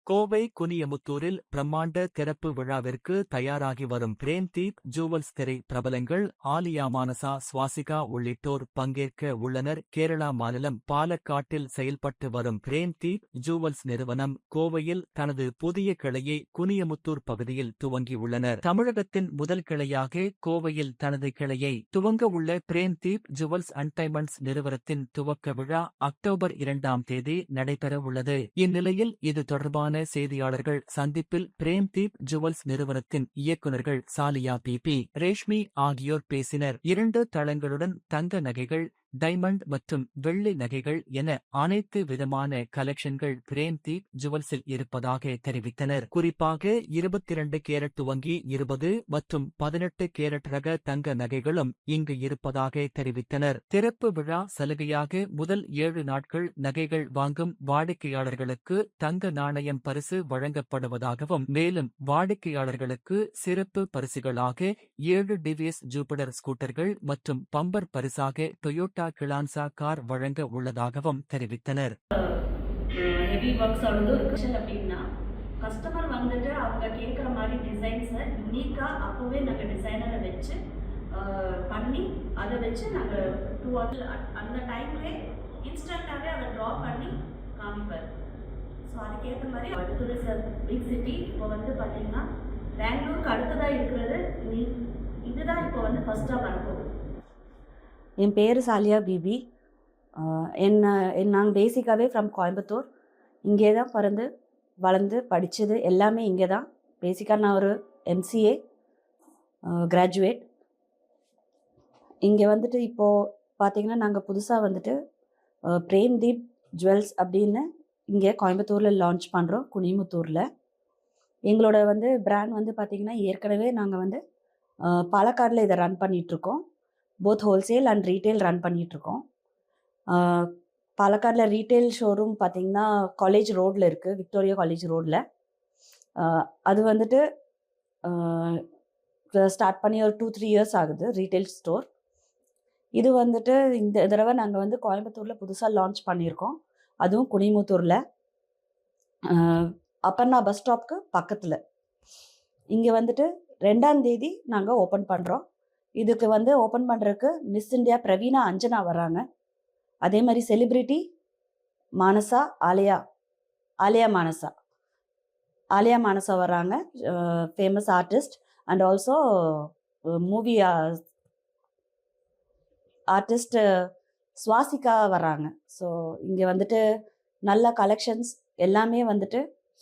கோவை குனியமுத்தூரில் பிரம்மாண்ட திறப்பு விழாவிற்கு தயாராகி வரும் பிரேம்தீப் ஜுவல்ஸ் திரை பிரபலங்கள் ஆலியா மானசா சுவாசிகா உள்ளிட்டோர் பங்கேற்க உள்ளனர். கேரளா மாநிலம் பாலக்காட்டில் செயல்பட்டு வரும் பிரேம்தீப் ஜுவல்ஸ் நிறுவனம் கோவையில் தனது புதிய கிளையை குனியமுத்தூர் பகுதியில் துவங்கியுள்ளனர். தமிழகத்தின் முதல் கிளையாக கோவையில் தனது கிளையை துவங்க உள்ள பிரேம்தீப் ஜுவல்ஸ் அண்ட் டைமண்ட்ஸ் நிறுவனத்தின் துவக்க விழா அக்டோபர் 2ஆம் தேதி நடைபெறவுள்ளது. இந்நிலையில் இது தொடர்பான செய்தியாளர்கள் சந்திப்பில் பிரேம்தீப் ஜுவல்ஸ் நிறுவனத்தின் இயக்குநர்கள் சாலியா பி ரேஷ்மி ஆகியோர் பேசினர். 2 தளங்களுடன் தங்க நகைகள், டைமண்ட் மற்றும் வெள்ளி நகைகள் என அனைத்து விதமான கலெக்ஷன்கள் பிரேம்தீப் ஜுவல்ஸில் இருப்பதாக தெரிவித்தனர். குறிப்பாக 22 கேரட் துவங்கி 20 மற்றும் 18 கேரட் ரக தங்க நகைகளும் இங்கு இருப்பதாக தெரிவித்தனர். திறப்பு விழா சலுகையாக முதல் 7 நாட்கள் நகைகள் வாங்கும் வாடிக்கையாளர்களுக்கு தங்க நாணயம் பரிசு வழங்கப்படுவதாகவும், மேலும் வாடிக்கையாளர்களுக்கு சிறப்பு பரிசுகளாக 7 டிவிஎஸ் ஜூபிடர் ஸ்கூட்டர்கள் மற்றும் பம்பர் பரிசாக டொயோட்டா கிளான்சா கார் வழங்க உள்ளதாகவும் தெரிவித்தனர். ஹெவி ஒர்க்ஸ் ஆனது ஒரு கிஷன் அப்படின்னா கஸ்டமர் வந்துட்டு அவங்க கேட்குற மாதிரி டிசைன்ஸை யூனிக்காக அப்போவே நாங்கள் டிசைனரை வச்சு பண்ணி அதை வச்சு நாங்கள் 2 hours அந்த டைம்லே இன்ஸ்டண்ட்டாகவே அதை ட்ரா பண்ணி காமிப்பார். ஸோ அதுக்கேற்ற மாதிரி அடுத்தது சார் பிக் சிட்டி இப்போ வந்து பார்த்தீங்கன்னா பெங்களூருக்கு அடுத்ததாக இருக்கிறது இதுதான் இப்போ வந்து ஃபஸ்ட்டாக வரப்போகுது. என் பேர் சாலியா பிபி. நாங்கள் பேசிக்காகவே ஃப்ரம் கோயம்புத்தூர். இங்கே தான் பிறந்து வளர்ந்து படித்தது எல்லாமே இங்கே தான். பேசிக்காக நான் ஒரு எம்சிஏ கிராஜுவேட். இங்கே வந்துட்டு இப்போது பார்த்திங்கன்னா நாங்கள் புதுசாக வந்துட்டு பிரேம்தீப் ஜுவல்ஸ் அப்படின்னு இங்கே கோயம்புத்தூரில் லான்ச் பண்ணுறோம். குனிமுத்தூரில் எங்களோட வந்து பிராண்ட் வந்து பார்த்திங்கன்னா ஏற்கனவே நாங்கள் வந்து பாலக்காடில் இதை ரன் பண்ணிகிட்ருக்கோம். Both wholesale and retail run பண்ணிகிட்ருக்கோம். பாலக்காடில் ரீட்டெயில் ஷோரூம் பார்த்திங்கன்னா காலேஜ் ரோடில் இருக்குது, விக்டோரியா காலேஜ் ரோடில். அது வந்துட்டு ஸ்டார்ட் பண்ணி ஒரு 2-3 இயர்ஸ் ஆகுது ரீட்டெயில் ஸ்டோர். இது வந்துட்டு இந்த தடவை நாங்கள் வந்து கோயம்புத்தூரில் புதுசாக லான்ச் பண்ணியிருக்கோம். அதுவும் குனிமுத்தூரில் அப்பர்ணா பஸ் ஸ்டாப்க்கு பக்கத்தில். இங்கே வந்துட்டு 2ஆம் தேதி நாங்கள் ஓப்பன் பண்ணுறோம். இதுக்கு வந்து ஓப்பன் பண்ணுறதுக்கு மிஸ் இந்தியா பிரவீனா அஞ்சனா வராங்க. அதே மாதிரி செலிப்ரிட்டி மானசா ஆலியா மானசா வராங்க, famous artist. And also movie artist Swasika வராங்க. ஸோ இங்கே வந்துட்டு நல்ல கலெக்ஷன்ஸ் எல்லாமே வந்துட்டு